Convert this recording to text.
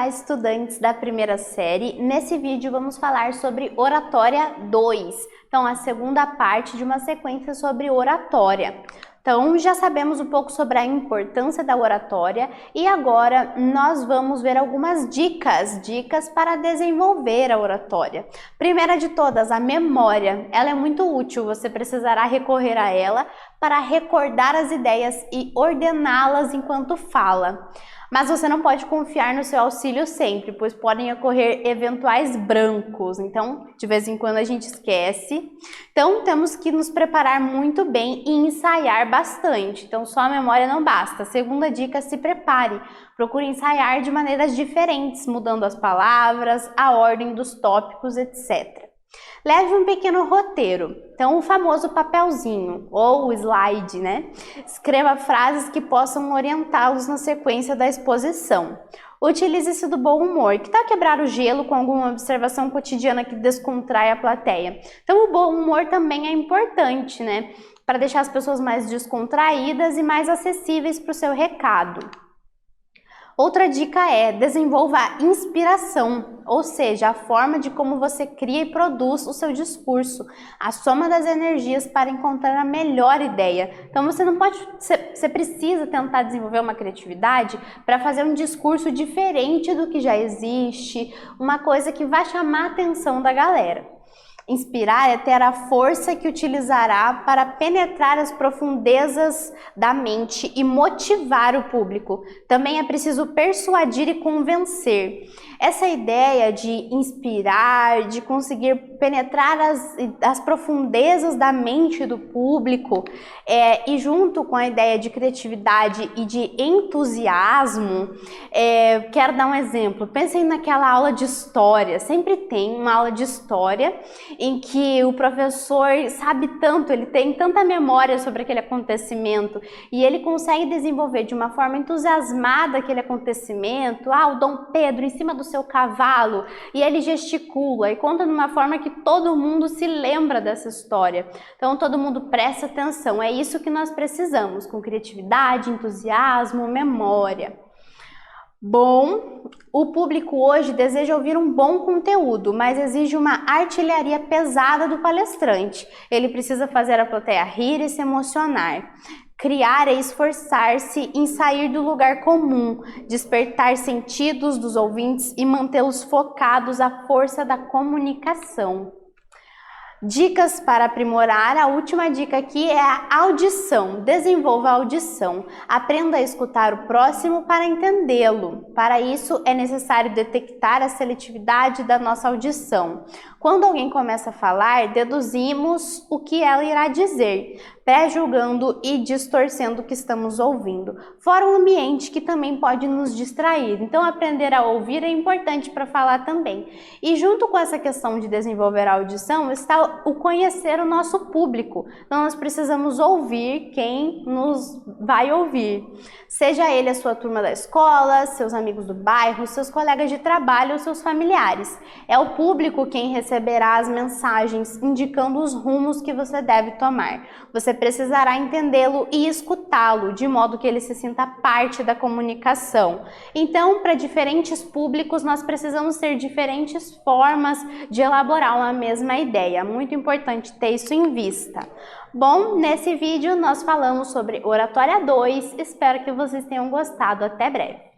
Olá, estudantes da primeira série. Nesse vídeo vamos falar sobre oratória 2. Então, a segunda parte de uma sequência sobre oratória. Então, já sabemos um pouco sobre a importância da oratória e agora nós vamos ver algumas dicas para desenvolver a oratória. Primeira de todas, a memória. Ela é muito útil, você precisará recorrer a ela para recordar as ideias e ordená-las enquanto fala. Mas você não pode confiar no seu auxílio sempre, pois podem ocorrer eventuais brancos. Então, de vez em quando a gente esquece. Então, temos que nos preparar muito bem e ensaiar bastante. Então, só a memória não basta. Segunda dica, se prepare. Procure ensaiar de maneiras diferentes, mudando as palavras, a ordem dos tópicos, etc. Leve um pequeno roteiro, então o famoso papelzinho ou slide, né? Escreva frases que possam orientá-los na sequência da exposição. Utilize-se do bom humor, que tal quebrar o gelo com alguma observação cotidiana que descontrai a plateia? Então o bom humor também é importante, né? Para deixar as pessoas mais descontraídas e mais acessíveis para o seu recado. Outra dica é desenvolva a inspiração, ou seja, a forma de como você cria e produz o seu discurso, a soma das energias para encontrar a melhor ideia. Então você precisa tentar desenvolver uma criatividade para fazer um discurso diferente do que já existe, uma coisa que vai chamar a atenção da galera. Inspirar é ter a força que utilizará para penetrar as profundezas da mente e motivar o público. Também é preciso persuadir e convencer. Essa ideia de inspirar, de conseguir penetrar as profundezas da mente do público e junto com a ideia de criatividade e de entusiasmo, quero dar um exemplo. Pensem naquela aula de história. Sempre tem uma aula de história em que o professor sabe tanto, ele tem tanta memória sobre aquele acontecimento e ele consegue desenvolver de uma forma entusiasmada aquele acontecimento, o Dom Pedro em cima do seu cavalo, e ele gesticula e conta de uma forma que todo mundo se lembra dessa história. Então todo mundo presta atenção, é isso que nós precisamos, com criatividade, entusiasmo, memória. Bom, o público hoje deseja ouvir um bom conteúdo, mas exige uma artilharia pesada do palestrante. Ele precisa fazer a plateia rir e se emocionar. Criar é esforçar-se em sair do lugar comum, despertar sentidos dos ouvintes e mantê-los focados à força da comunicação. Dicas para aprimorar. A última dica aqui é a audição. Desenvolva a audição. Aprenda a escutar o próximo para entendê-lo. Para isso, é necessário detectar a seletividade da nossa audição. Quando alguém começa a falar, deduzimos o que ela irá dizer, pré-julgando e distorcendo o que estamos ouvindo. Fora um ambiente que também pode nos distrair. Então, aprender a ouvir é importante para falar também. E junto com essa questão de desenvolver a audição, está o conhecer o nosso público. Então, nós precisamos ouvir quem nos vai ouvir. Seja ele a sua turma da escola, seus amigos do bairro, seus colegas de trabalho ou seus familiares. É o público quem receberá as mensagens indicando os rumos que você deve tomar. Você precisará entendê-lo e escutá-lo, de modo que ele se sinta parte da comunicação. Então, para diferentes públicos, nós precisamos ter diferentes formas de elaborar uma mesma ideia. Muito importante ter isso em vista. Bom, nesse vídeo nós falamos sobre oratória 2. Espero que vocês tenham gostado. Até breve.